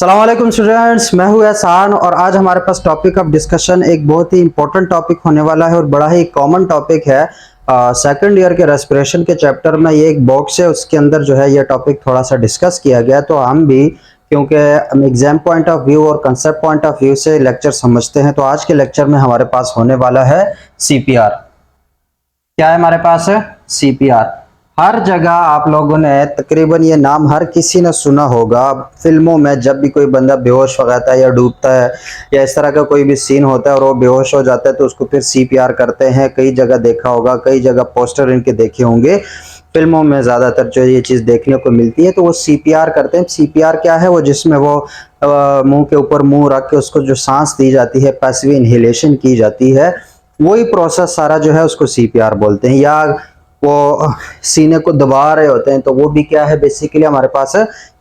अस्सलाम वालेकुम स्टूडेंट्स, मैं हूं एहसान और आज हमारे पास टॉपिक ऑफ डिस्कशन एक बहुत ही इंपॉर्टेंट टॉपिक होने वाला है और बड़ा ही कॉमन टॉपिक है। सेकंड ईयर के रेस्पिरेशन के चैप्टर में ये एक बॉक्स है, उसके अंदर जो है ये टॉपिक थोड़ा सा डिस्कस किया गया। तो हम भी क्योंकि हम एग्जाम पॉइंट ऑफ व्यू और कंसेप्ट पॉइंट ऑफ व्यू से लेक्चर समझते हैं, तो आज के लेक्चर में हमारे पास होने वाला है सीपीआर। क्या है हमारे पास? सीपीआर। हर जगह आप लोगों ने तकरीबन ये नाम हर किसी ने सुना होगा। फिल्मों में जब भी कोई बंदा बेहोश हो जाता है या डूबता है या इस तरह का कोई भी सीन होता है और वो बेहोश हो जाता है तो उसको फिर सीपीआर करते हैं। कई जगह देखा होगा, कई जगह पोस्टर इनके देखे होंगे। फिल्मों में ज्यादातर जो ये चीज देखने को मिलती है तो वो सीपीआर करते हैं। सीपीआर क्या है? वो जिसमें वो मुंह के ऊपर मुंह रख के उसको जो सांस दी जाती है, पैसिव इनहेलेशन की जाती है, वही प्रोसेस सारा जो है उसको सीपीआर बोलते हैं। या वो सीने को दबा रहे होते हैं तो वो भी क्या है? बेसिकली हमारे पास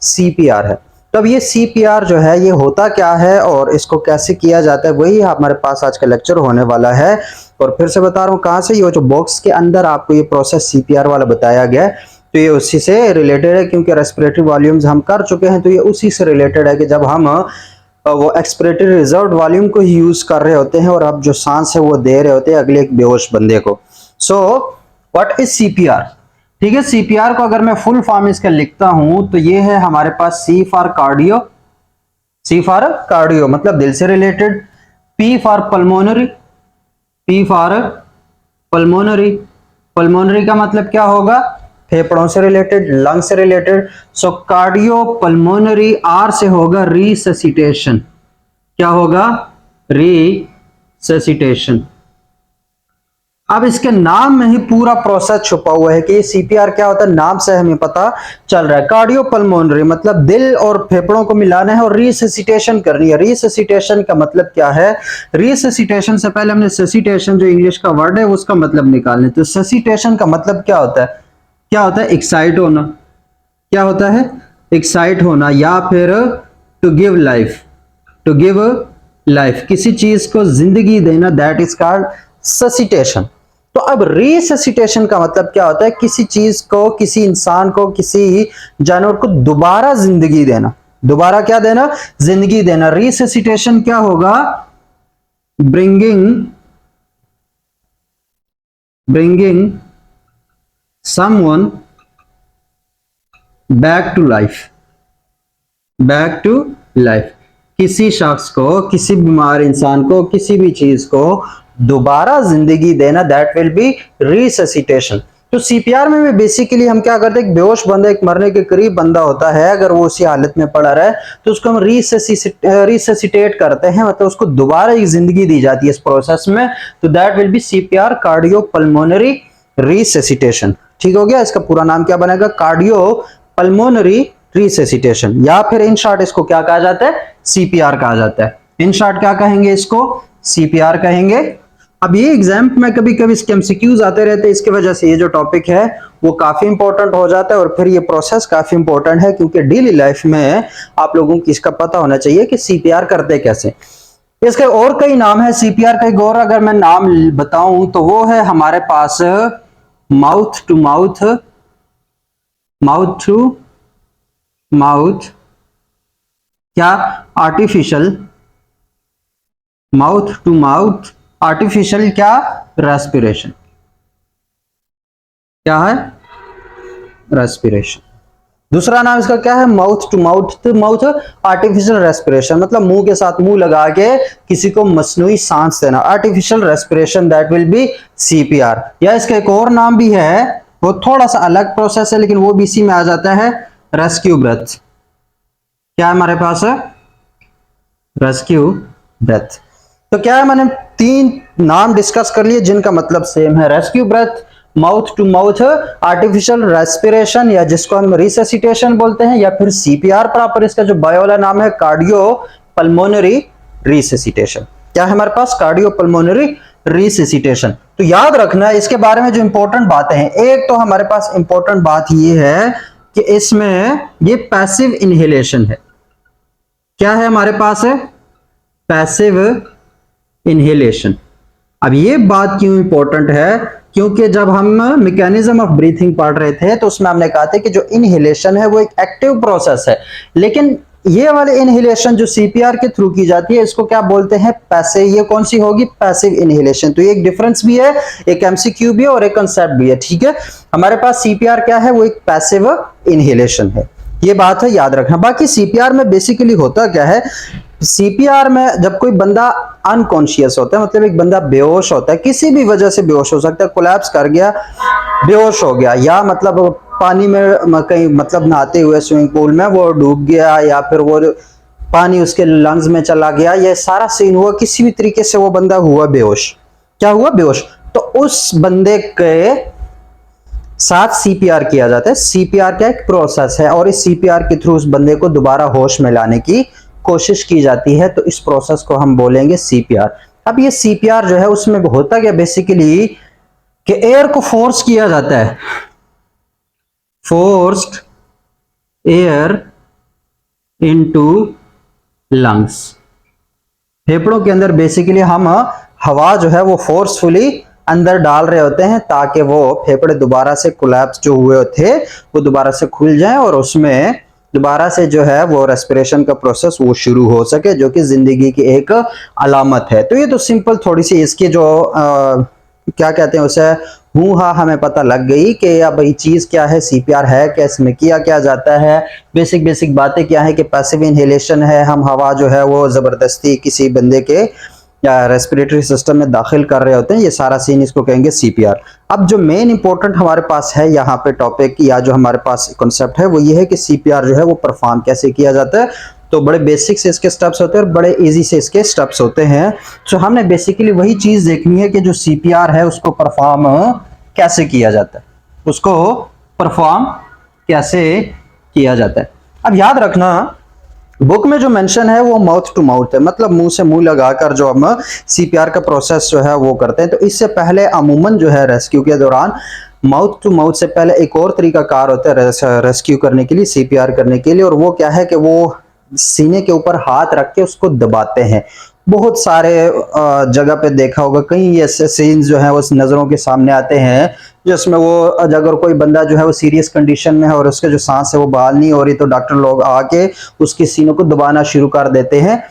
सीपीआर है। तो अब ये सीपीआर जो है ये होता क्या है और इसको कैसे किया जाता है, वही हमारे पास आज का लेक्चर होने वाला है। और फिर से बता रहा हूँ कहाँ से, ये जो बॉक्स के अंदर आपको ये प्रोसेस सीपीआर वाला बताया गया है तो ये उसी से रिलेटेड है, क्योंकि रेस्पिरेटरी वॉल्यूम्स हम कर चुके हैं तो ये उसी से रिलेटेड है कि जब हम वो एक्सपिरेटरी रिजर्व वॉल्यूम को यूज कर रहे होते हैं और अब जो सांस है वो दे रहे होते हैं अगले एक बेहोश बंदे को। So what is CPR? ठीक है, सीपीआर को अगर मैं फुल फॉर्म इसका लिखता हूं तो ये है हमारे पास C for cardio, C for cardio मतलब दिल से related, P for pulmonary, P for pulmonary, pulmonary का मतलब क्या होगा? फेफड़ों से रिलेटेड, लंग से related. So cardio pulmonary, R से होगा रिससिटेशन। क्या होगा? रिससिटेशन। अब इसके नाम में ही पूरा प्रोसेस छुपा हुआ है कि ये सीपीआर क्या होता है। नाम से हमें पता चल रहा है कार्डियो पल्मोनरी मतलब दिल और फेफड़ों को मिलाना है और रिससिटेशन करनी है। रिससिटेशन का मतलब क्या है? रिससिटेशन से पहले हमने ससिटेशन जो इंग्लिश का वर्ड है उसका मतलब निकालने। तो ससिटेशन का मतलब क्या होता है? क्या होता है? एक्साइट होना। क्या होता है? एक्साइट होना। या फिर to give life, to give life, किसी चीज को जिंदगी देना, दैट इज कॉल्ड ससिटेशन। तो अब रिससिटेशन का मतलब क्या होता है? किसी चीज को, किसी इंसान को, किसी जानवर को दोबारा जिंदगी देना। दोबारा क्या देना? जिंदगी देना। रिससिटेशन क्या होगा? Bringing someone back to life, back to life. किसी शख्स को, किसी बीमार इंसान को, किसी भी चीज को दोबारा जिंदगी देना, दैट विल बी रिससिटेशन। तो सीपीआर में भी बेसिकली हम क्या करते हैं? एक बेहोश बंदा, एक मरने के करीब बंदा होता है, अगर वो उसी हालत में पड़ा रहे तो उसको हम रिससिटेट करते हैं, मतलब उसको दोबारा एक जिंदगी दी जाती है इस प्रोसेस में। तो that will be CPR, cardio pulmonary resuscitation. ठीक हो गया? इसका पूरा नाम क्या बनेगा? कार्डियो पल्मोनरी रिससिटेशन, या फिर इन शॉर्ट इसको क्या कहा जाता है? सीपीआर कहा जाता है। इन शॉर्ट क्या कहेंगे इसको? सीपीआर कहेंगे। अब ये एग्जाम में कभी कभी इसके एमसीक्यूज आते रहते हैं, इसकी वजह से ये जो टॉपिक है वो काफी इंपॉर्टेंट हो जाता है और फिर ये प्रोसेस काफी इंपॉर्टेंट है, क्योंकि डेली लाइफ में आप लोगों को इसका पता होना चाहिए कि सीपीआर करते कैसे। इसके और कई नाम है सीपीआर का। एक और अगर मैं नाम बताऊं तो वो है हमारे पास mouth to mouth, mouth to mouth, क्या? Artificial, mouth to mouth artificial क्या? रेस्पिरेशन। क्या है? रेस्पिरेशन। दूसरा नाम इसका क्या है? Mouth to mouth, mouth artificial respiration मतलब मुंह के साथ मुंह लगा के किसी को मसनूई सांस देना, artificial respiration, that will be CPR. या इसका एक और नाम भी है, वो थोड़ा सा अलग प्रोसेस है लेकिन वो भी इसी में आ जाता है, रेस्क्यू ब्रेथ। क्या है हमारे पास? Rescue breath. तो क्या है, मैंने तीन नाम डिस्कस कर लिए जिनका मतलब सेम है, rescue breath, mouth to mouth artificial respiration या जिसको हम रिससिटेशन बोलते हैं, या फिर सीपीआर प्रॉपर इसका जो बायो वाला नाम है कार्डियो पल्मोनरी रिससिटेशन। क्या है हमारे पास? Cardio pulmonary resuscitation. तो याद रखना इसके बारे में जो इंपॉर्टेंट बातें हैं, एक तो हमारे पास इंपॉर्टेंट बात ये है कि इसमें ये पैसिव इनहेलेशन है। क्या है हमारे पास? है पैसिव इनहेलेशन। अब ये बात क्यों इंपॉर्टेंट है? क्योंकि जब हम मैकेनिज्म ऑफ ब्रीथिंग पढ़ रहे थे तो उसमें हमने कहा था कि जो इनहेलेशन है वो एक एक्टिव प्रोसेस है, लेकिन ये वाले इनहेलेशन जो सीपीआर के थ्रू की जाती है इसको क्या बोलते हैं, पैसिव। ये कौन सी होगी, पैसिव इनहेलेशन। तो ये एक डिफरेंस भी है, एक एमसीक्यू भी है और एक कंसेप्ट भी है, ठीक है। हमारे पास सीपीआर क्या है, वो एक पैसिव इनहेलेशन है, ये बात है, याद रखना। बाकी सीपीआर में बेसिकली होता क्या है, सीपीआर में जब कोई बंदा अनकॉन्शियस होता है, मतलब एक बंदा बेहोश होता है, किसी भी वजह से बेहोश हो सकता है, कोलैप्स कर गया, बेहोश हो गया, या मतलब पानी में कहीं मतलब नहाते हुए स्विमिंग पूल में वो डूब गया, या फिर वो पानी उसके लंग्स में चला गया, ये सारा सीन हुआ, किसी भी तरीके से वो बंदा हुआ बेहोश। क्या हुआ, बेहोश। तो उस बंदे के साथ सीपीआर किया जाता है। सीपीआर का एक प्रोसेस है और इस सीपीआर के थ्रू उस बंदे को दोबारा होश में लाने की कोशिश की जाती है। तो इस प्रोसेस को हम बोलेंगे सीपीआर। अब ये सीपीआर जो है उसमें होता क्या बेसिकली कि एयर को फोर्स किया जाता है, फोर्स्ड एयर इनटू लंग्स। फेफड़ों के अंदर बेसिकली हम हवा जो है वो फोर्सफुली अंदर डाल रहे होते हैं ताकि वो फेफड़े दोबारा से कोलैप्स जो हुए थे वो दोबारा से खुल जाएं और उसमें दोबारा से जो है वो रेस्पिरेशन का प्रोसेस वो शुरू हो सके, जो कि जिंदगी की एक अलामत है। तो ये तो सिंपल थोड़ी सी इसकी जो क्या कहते हैं उसे हूँ हाँ हमें पता लग गई कि अब ये चीज क्या है, सीपीआर है क्या, इसमें किया क्या जाता है, बेसिक बेसिक बातें क्या है कि पैसिव इनहेलेशन है, हम हवा जो है वो जबरदस्ती किसी बंदे के या रेस्पिरेटरी सिस्टम में दाखिल कर रहे होते हैं, ये सारा सीन इसको कहेंगे सीपीआर। अब जो मेन इंपॉर्टेंट हमारे पास है यहाँ पे टॉपिक या जो हमारे पास कॉन्सेप्ट है वो ये है कि सीपीआर जो है वो परफॉर्म कैसे किया जाता है। तो बड़े बेसिक से इसके स्टेप्स होते हैं और बड़े इजी से इसके स्टेप्स होते हैं। तो हमने बेसिकली वही चीज देखनी है कि जो सीपीआर है उसको परफॉर्म कैसे किया जाता है, उसको परफॉर्म कैसे किया जाता है। अब याद रखना बुक में जो मेंशन है वो माउथ टू माउथ है, मतलब मुंह से मुंह लगाकर जो हम सीपीआर का प्रोसेस जो है वो करते हैं। तो इससे पहले अमूमन जो है रेस्क्यू के दौरान माउथ टू माउथ से पहले एक और तरीका कार होता है रेस्क्यू करने के लिए, सीपीआर करने के लिए, और वो क्या है कि वो सीने के ऊपर हाथ रख के उसको दबाते हैं। बहुत सारे जगह पे देखा होगा, कई ऐसे सीन्स जो है वो नजरों के सामने आते हैं जिसमें वो अगर कोई बंदा जो है वो सीरियस कंडीशन में है और उसके जो सांस है वो बहाल नहीं हो रही तो डॉक्टर लोग आके उसके सीनों को दबाना शुरू कर देते हैं।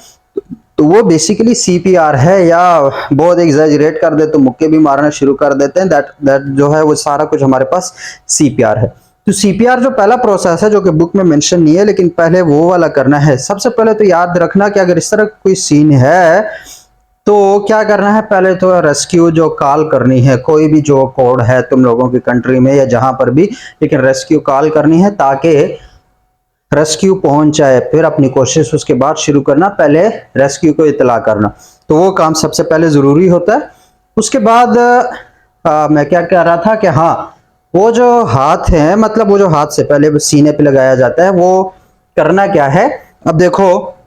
तो वो बेसिकली सीपीआर है, या बहुत एग्जैजरेट कर दे तो मुक्के भी मारना शुरू कर देते हैं। दैट जो है वो सारा कुछ हमारे पास सीपीआर है। तो सीपीआर जो पहला प्रोसेस है जो कि बुक में मेंशन नहीं है लेकिन पहले वो वाला करना है। सबसे पहले तो याद रखना कि अगर इस तरह कोई सीन है तो क्या करना है, पहले तो रेस्क्यू जो कॉल करनी है, कोई भी जो कोड है तुम लोगों की कंट्री में या जहां पर भी, लेकिन रेस्क्यू कॉल करनी है ताकि रेस्क्यू पहुंच जाए। फिर अपनी कोशिश उसके बाद शुरू करना, पहले रेस्क्यू को इतला करना, तो वो काम सबसे पहले जरूरी होता है। उसके बाद मैं क्या कह रहा था कि हाँ वो जो हाथ है, मतलब वो जो हाथ से पहले सीने पे लगाया जाता है वो करना क्या है। अब देखो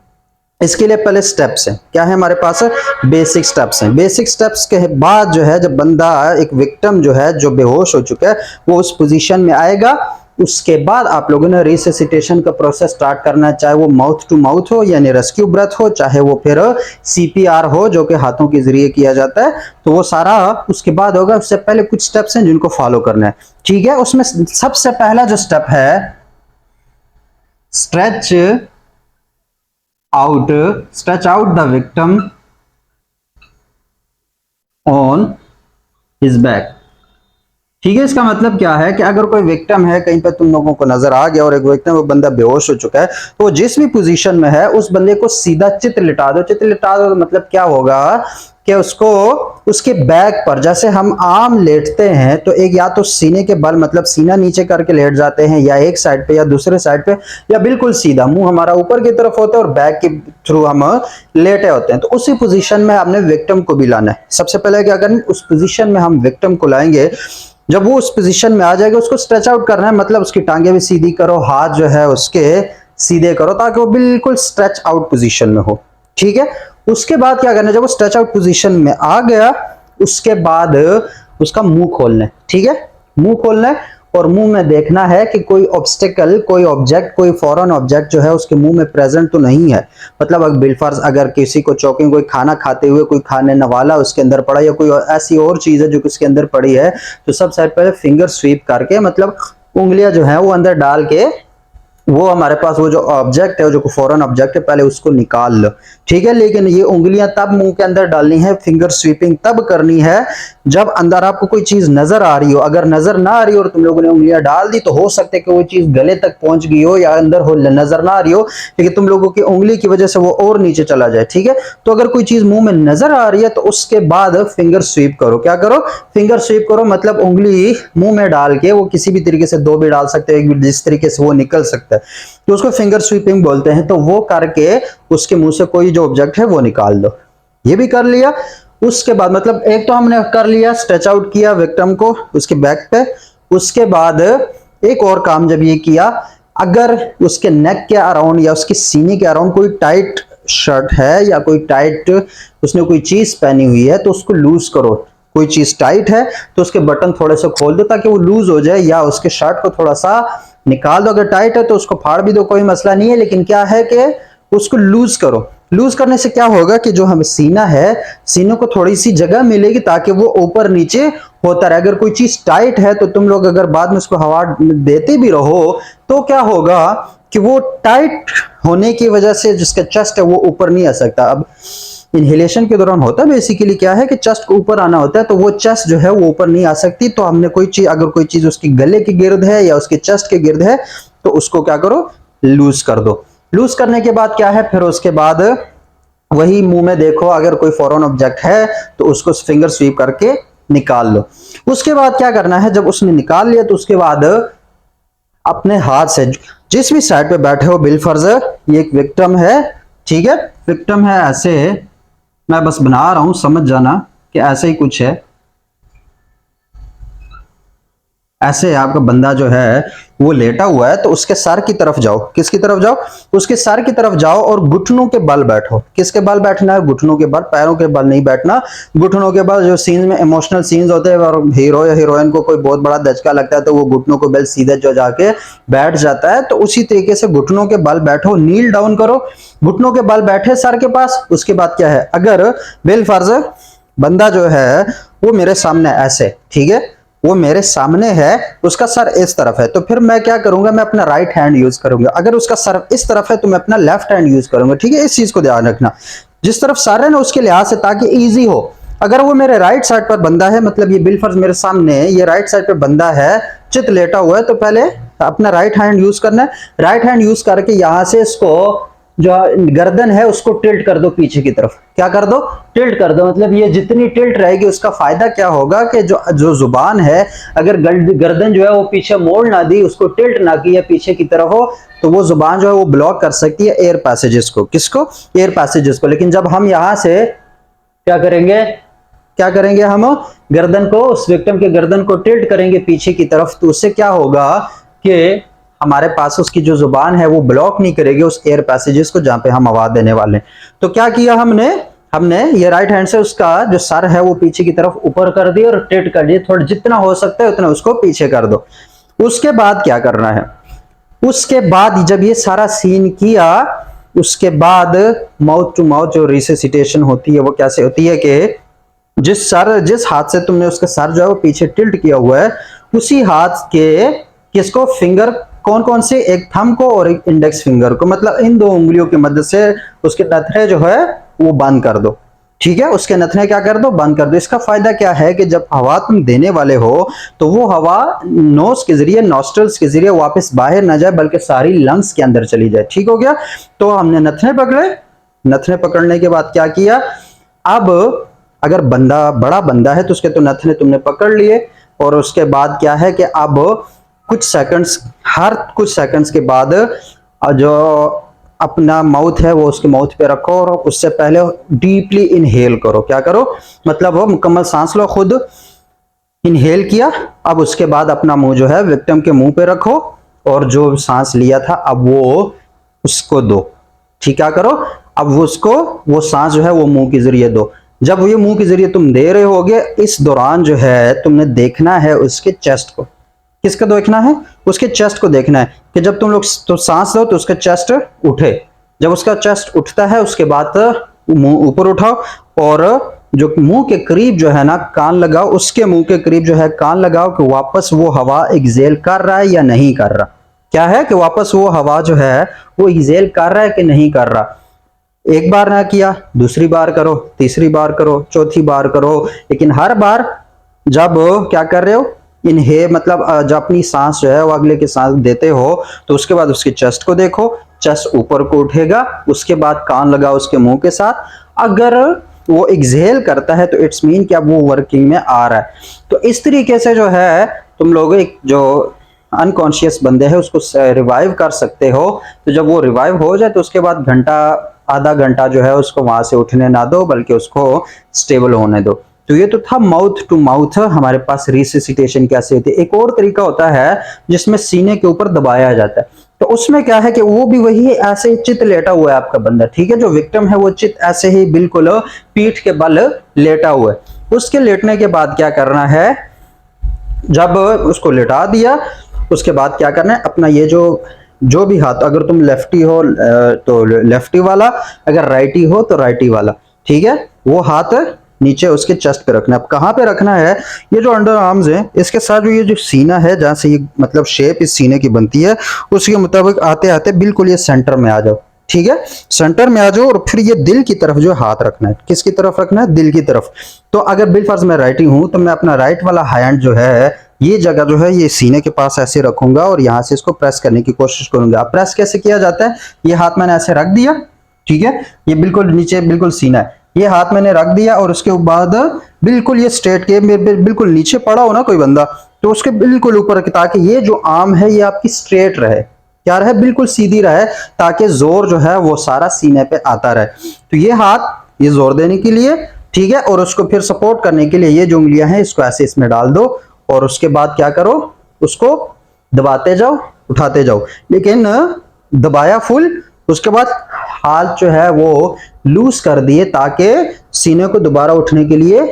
इसके लिए पहले स्टेप्स हैं, क्या है हमारे पास, बेसिक स्टेप्स हैं। बेसिक स्टेप्स के बाद जो है जब बंदा एक विक्टिम जो है जो बेहोश हो चुका है वो उस पोजीशन में आएगा, उसके बाद आप लोगों ने रिससिटेशन का प्रोसेस स्टार्ट करना है, चाहे वो माउथ टू माउथ हो यानी रेस्क्यू ब्रेथ हो, चाहे वो फिर सीपीआर हो जो कि हाथों के जरिए किया जाता है। तो वो सारा उसके बाद होगा। उससे पहले कुछ स्टेप्स हैं जिनको फॉलो करना है, ठीक है। उसमें सबसे पहला जो स्टेप है stretch out the victim on his back, ठीक है। इसका मतलब क्या है कि अगर कोई विक्टिम है कहीं पे तुम लोगों को नजर आ गया और एक विक्टिम वो बंदा बेहोश हो चुका है तो जिस भी पोजीशन में है उस बंदे को सीधा चित लिटा दो। चित लिटा दो मतलब क्या होगा कि उसको उसके बैक पर, जैसे हम आम लेटते हैं तो एक या तो सीने के बल मतलब सीना नीचे करके लेट जाते हैं, या एक साइड पे या दूसरे साइड पे, या बिल्कुल सीधा मुंह हमारा ऊपर की तरफ होता है और बैक के थ्रू हम लेटे होते हैं। तो उसी पोजीशन में हमने विक्टिम को भी लाना है। सबसे पहले क्या करें, उस पोजीशन में हम विक्टिम को लाएंगे। जब वो उस पोजीशन में आ जाएगा उसको स्ट्रेच आउट करना है, मतलब उसकी टांगे भी सीधी करो, हाथ जो है उसके सीधे करो ताकि वो बिल्कुल स्ट्रेच आउट पोजीशन में हो, ठीक है। उसके बाद क्या करना है, जब वो स्ट्रेच आउट पोजीशन में आ गया उसके बाद उसका मुंह खोलना है, ठीक है। मुंह खोलना है और मुंह में देखना है कि कोई ऑब्स्टेकल, कोई ऑब्जेक्ट, कोई फॉरेन ऑब्जेक्ट जो है उसके मुंह में प्रेजेंट तो नहीं है। मतलब अगर बिलफर्ज अगर किसी को चौकिंग, कोई खाना खाते हुए कोई खाने नवाला उसके अंदर पड़ा या कोई ऐसी और चीज है जो उसके अंदर पड़ी है, तो सब साइड पहले फिंगर स्वीप करके मतलब उंगलियां जो है वो अंदर डाल के वो हमारे पास वो जो ऑब्जेक्ट है, जो फॉरेन ऑब्जेक्ट है, पहले उसको निकाल लो, ठीक है। लेकिन ये उंगलियां तब मुंह के अंदर डालनी है, फिंगर स्वीपिंग तब करनी है जब अंदर आपको कोई चीज नजर आ रही हो। अगर नजर ना आ रही हो और तुम लोगों ने उंगलियां डाल दी, तो हो सकता है कि वो चीज गले तक पहुंच गई हो या अंदर हो, नजर ना आ रही हो, लेकिन तुम लोगों की उंगली की वजह से वो और नीचे चला जाए, ठीक है। तो अगर कोई चीज मुंह में नजर आ रही है तो उसके बाद फिंगर स्वीप करो। क्या करो? फिंगर स्वीप करो, मतलब उंगली मुंह में डाल के, वो किसी भी तरीके से दो भी डाल सकते हैं, जिस तरीके से वो निकल सकता है, तो उसको फिंगर स्वीपिंग बोलते हैं। तो वो करके उसके मुंह से कोई जो ऑब्जेक्ट है वो निकाल दो। ये भी कर लिया। उसके बाद मतलब एक तो हमने कर लिया, स्ट्रेच आउट किया विक्टिम को उसके बैक पे। उसके बाद एक और काम जब ये किया, अगर उसके नेक के अराउंड या उसके सीने के अराउंड कोई टाइट शर्ट है या कोई टाइट उसने कोई चीज पहनी हुई है, तो उसको लूज करो। कोई चीज टाइट है तो उसके बटन थोड़े से खोल दो ताकि वो लूज हो जाए, या उसके शर्ट को थोड़ा सा निकाल दो। अगर टाइट है तो उसको फाड़ भी दो, कोई मसला नहीं है, लेकिन क्या है कि उसको लूज करो। लूज करने से क्या होगा कि जो हमें सीना है, सीने को थोड़ी सी जगह मिलेगी ताकि वो ऊपर नीचे होता रहे। अगर कोई चीज टाइट है तो तुम लोग अगर बाद में उसको हवा देते भी रहो तो क्या होगा कि वो टाइट होने की वजह से जिसका चेस्ट है वो ऊपर नहीं आ सकता। अब इनहेलेशन के दौरान होता है बेसिकली क्या है कि चेस्ट को ऊपर आना होता है, तो वो चेस्ट जो है वो ऊपर नहीं आ सकती। तो हमने कोई चीज, अगर कोई चीज उसके गले के गिर्द है या उसके चेस्ट के गिर्द है, तो उसको क्या करो? लूज कर दो। लूज करने के बाद क्या है, फिर उसके बाद वही मुंह में देखो, अगर कोई फॉरेन ऑब्जेक्ट है तो उसको फिंगर स्वीप करके निकाल लो। उसके बाद क्या करना है, जब उसने निकाल लिया तो उसके बाद अपने हाथ से जिस भी साइड पे बैठे हो, बिलफर्ज ये एक विक्टिम है, ठीक है। विक्टिम है ऐसे, मैं बस बना रहा हूं, समझ जाना कि ऐसे ही कुछ है। ऐसे आपका बंदा जो है वो लेटा हुआ है, तो उसके सर की तरफ जाओ। किसकी तरफ जाओ? उसके सर की तरफ जाओ और घुटनों के बल बैठो। किसके बल बैठना है? घुटनों के बल, पैरों के बल नहीं बैठना, घुटनों के बल। जो सीन में इमोशनल सीन्स होते हैं और हीरो या हीरोइन को कोई बहुत बड़ा धचका लगता है तो वो घुटनों के बल सीधे जो जाके बैठ जाता है, तो उसी तरीके से घुटनों के बल बैठो, नील डाउन करो, घुटनों के बल बैठे सर के पास। उसके बाद क्या है, अगर बिलफर्ज बंदा जो है वो मेरे सामने ऐसे, ठीक है, वो मेरे सामने है, उसका सर इस तरफ है, तो फिर मैं क्या करूंगा, मैं अपना राइट हैंड यूज करूंगा। अगर उसका सर इस तरफ है तो मैं अपना लेफ्ट हैंड यूज करूंगा, ठीक है। इस चीज को ध्यान रखना, जिस तरफ सर है ना उसके लिहाज से, ताकि इजी हो। अगर वो मेरे राइट साइड पर बंदा है, मतलब ये बिलफर्ज मेरे सामने, ये राइट साइड पे बंदा है, चित लेटा हुआ है, तो पहले अपना राइट हैंड यूज करना है। राइट हैंड यूज करके यहां से इसको जो गर्दन है उसको टिल्ट कर दो पीछे की तरफ। क्या कर दो? टिल्ट कर दो। मतलब ये जितनी टिल्ट रहेगी उसका फायदा क्या होगा कि जो जुबान है, अगर गर्दन जो है वो पीछे मोड़ ना दी, उसको टिल्ट ना किया पीछे की तरफ हो, तो वो जुबान जो है वो ब्लॉक कर सकती है एयर पैसेजेस को। किसको? एयर पैसेजेस को। लेकिन जब हम यहां से क्या करेंगे, क्या करेंगे, हम गर्दन को, उस विक्टिम के गर्दन को टिल्ट करेंगे पीछे की तरफ, तो उससे क्या होगा कि हमारे पास उसकी जो जुबान है वो ब्लॉक नहीं करेगी उस एयर पैसेजेस को जहां पे हम आवाज देने वाले हैं। तो क्या किया हमने, हमने ये राइट हैंड से उसका जो सर है वो पीछे की तरफ ऊपर कर दिया और टिल्ट कर दिया, थोड़ा जितना हो सकता है उतना उसको पीछे कर दो। उसके बाद क्या करना है, उसके बाद जब ये सारा सीन किया, उसके बाद माउथ टू माउथ जो रिससिटेशन होती है वो कैसे होती है कि जिस हाथ से तुमने उसका सर जो है वो पीछे टिल्ट किया हुआ है, उसी हाथ के किसको, फिंगर, कौन कौन से, एक थंब को और एक इंडेक्स फिंगर को, मतलब इन दो उंगलियों की मदद से उसके नथने जो है वो बंद कर दो, ठीक है। उसके नथने क्या कर दो? बंद कर दो। इसका फायदा क्या है कि जब हवा तुम देने वाले हो तो वो हवा नोज के जरिए, नॉस्ट्रल्स के जरिए वापस बाहर ना जाए, बल्कि सारी लंग्स के अंदर चली जाए। ठीक हो गया? तो हमने नथने पकड़े। नथने पकड़ने के बाद क्या किया, अब अगर बंदा बड़ा बंदा है तो उसके तो नथने तुमने पकड़ लिए, और उसके बाद क्या है कि अब कुछ सेकंड्स, हर कुछ सेकंड्स के बाद जो अपना माउथ है वो उसके माउथ पे रखो और उससे पहले डीपली इनहेल करो। क्या करो? मतलब वो मुकम्मल सांस लो, खुद इनहेल किया। अब उसके बाद अपना मुंह जो है विक्टिम के मुंह पे रखो और जो सांस लिया था अब वो उसको दो। ठीक, क्या करो, अब वो उसको, वो सांस जो है वो मुंह के जरिए दो। जब ये मुंह के जरिए तुम दे रहे होगे, इस दौरान जो है तुमने देखना है उसके चेस्ट को। किसका देखना है? उसके चेस्ट को देखना है कि जब तुम लोग तो सांस लो तो उसका चेस्ट उठे। जब उसका चेस्ट उठता है उसके बाद मुंह ऊपर उठाओ और जो मुंह के करीब जो है ना कान लगाओ, उसके मुंह के करीब जो है कान लगाओ कि वापस वो हवा एक्सेल कर रहा है या नहीं कर रहा। क्या है कि वापस वो हवा जो है वो एक्सेल कर रहा है कि नहीं कर रहा। एक बार ना किया, दूसरी बार करो, तीसरी बार करो, चौथी बार करो, लेकिन हर बार जब क्या कर रहे हो, इनहे मतलब जब अपनी सांस जो है वो अगले की सांस देते हो तो उसके बाद उसकी चेस्ट को देखो, चेस्ट ऊपर को उठेगा, उसके बाद कान लगाओ उसके मुंह के साथ। अगर वो एक्सहेल करता है तो इट्स मीन कि अब वो वर्किंग में आ रहा है। तो इस तरीके से जो है तुम लोग एक जो अनकॉन्शियस बंदे हैं उसको रिवाइव कर सकते हो। तो जब वो रिवाइव हो जाए तो उसके बाद घंटा आधा घंटा जो है उसको वहां से उठने ना दो, बल्कि उसको स्टेबल होने दो। तो ये तो था माउथ टू माउथ हमारे पास रिससिटेशन कैसे होती है। एक और तरीका होता है जिसमें सीने के ऊपर दबाया जाता है। तो उसमें क्या है कि वो भी वही ऐसे चित लेटा हुआ है आपका बंदा, ठीक है, जो विक्टिम है वो चित ऐसे ही बिल्कुल पीठ के बल लेटा हुआ है। उसके लेटने के बाद क्या करना है, जब उसको लेटा दिया उसके बाद क्या करना है, अपना ये जो भी हाथ, अगर तुम लेफ्टी हो तो लेफ्टी वाला, अगर राइटी हो तो राइटी वाला, ठीक है, वो हाथ नीचे उसके चेस्ट पे रखना है। अब कहाँ पे रखना है, ये जो अंडर आर्म्स है इसके साथ जो ये जो सीना है जहां से ये मतलब शेप इस सीने की बनती है उसके मुताबिक आते आते बिल्कुल ये सेंटर में आ जाओ, ठीक है, सेंटर में आ जाओ। और फिर ये दिल की तरफ जो हाथ रखना है, किसकी तरफ रखना है, दिल की तरफ। तो अगर बिलफर्ज मैं राइटी हूं तो मैं अपना राइट वाला हैंड जो है ये जगह जो है ये सीने के पास ऐसे रखूंगा और यहां से इसको प्रेस करने की कोशिश करूंगा। अब प्रेस कैसे किया जाता है, ये हाथ मैंने ऐसे रख दिया, ठीक है, ये बिल्कुल नीचे बिल्कुल सीना है, ये हाथ मैंने रख दिया और उसके बाद बिल्कुल ये स्ट्रेट के बिल्कुल नीचे पड़ा हो ना कोई बंदा तो उसके बिल्कुल ऊपर, ताकि ये जो आर्म है ये आपकी स्ट्रेट रहे, क्या रहे, बिल्कुल सीधी रहे, ताकि जोर जो है वो सारा सीने पे आता रहे। तो ये हाथ ये जोर देने के लिए, ठीक है, और उसको फिर सपोर्ट करने के लिए ये जो उंगलियां हैं इसको ऐसे इसमें डाल दो और उसके बाद क्या करो, उसको दबाते जाओ, उठाते जाओ, लेकिन दबाया फुल, उसके बाद हाथ जो है वो लूज कर दिए ताकि सीने को दोबारा उठने के लिए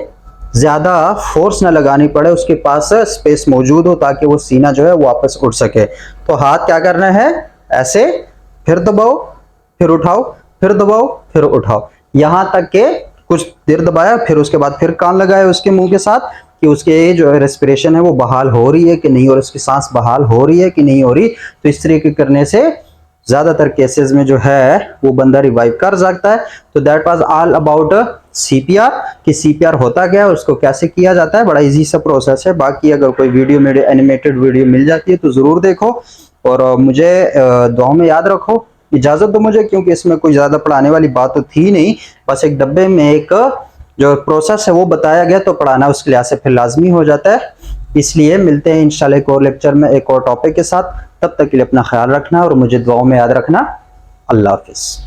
ज्यादा फोर्स ना लगानी पड़े, उसके पास स्पेस मौजूद हो ताकि वो सीना जो है वापस उठ सके। तो हाथ क्या करना है, ऐसे, फिर दबाओ, फिर उठाओ, फिर दबाओ, फिर उठाओ, यहां तक के कुछ देर दबाया, फिर उसके बाद फिर कान लगाए उसके मुंह के साथ कि उसके जो रेस्पिरेशन है वो बहाल हो रही है कि नहीं, और उसकी सांस बहाल हो रही है कि नहीं हो रही। तो इस तरीके करने से ज्यादातर केसेस में जो है वो बंदा रिवाइव कर सकता है। तो that was all about CPR, कि सीपीआर होता क्या है, उसको कैसे किया जाता है, बड़ा इजी सा प्रोसेस है। बाकी अगर कोई वीडियो मेरे एनिमेटेड वीडियो मिल जाती है तो जरूर देखो और मुझे दुआ में याद रखो। इजाजत दो मुझे, क्योंकि इसमें कोई ज्यादा पढ़ाने वाली बात तो थी नहीं, बस एक डब्बे में एक जो प्रोसेस है वो बताया गया, तो पढ़ाना उसके लिहाज से फिर लाजमी हो जाता है। इसलिए मिलते हैं इंशाल्लाह एक और लेक्चर में एक और टॉपिक के साथ। तब तक के लिए अपना ख्याल रखना और मुझे दुआओं में याद रखना। अल्लाह हाफिज।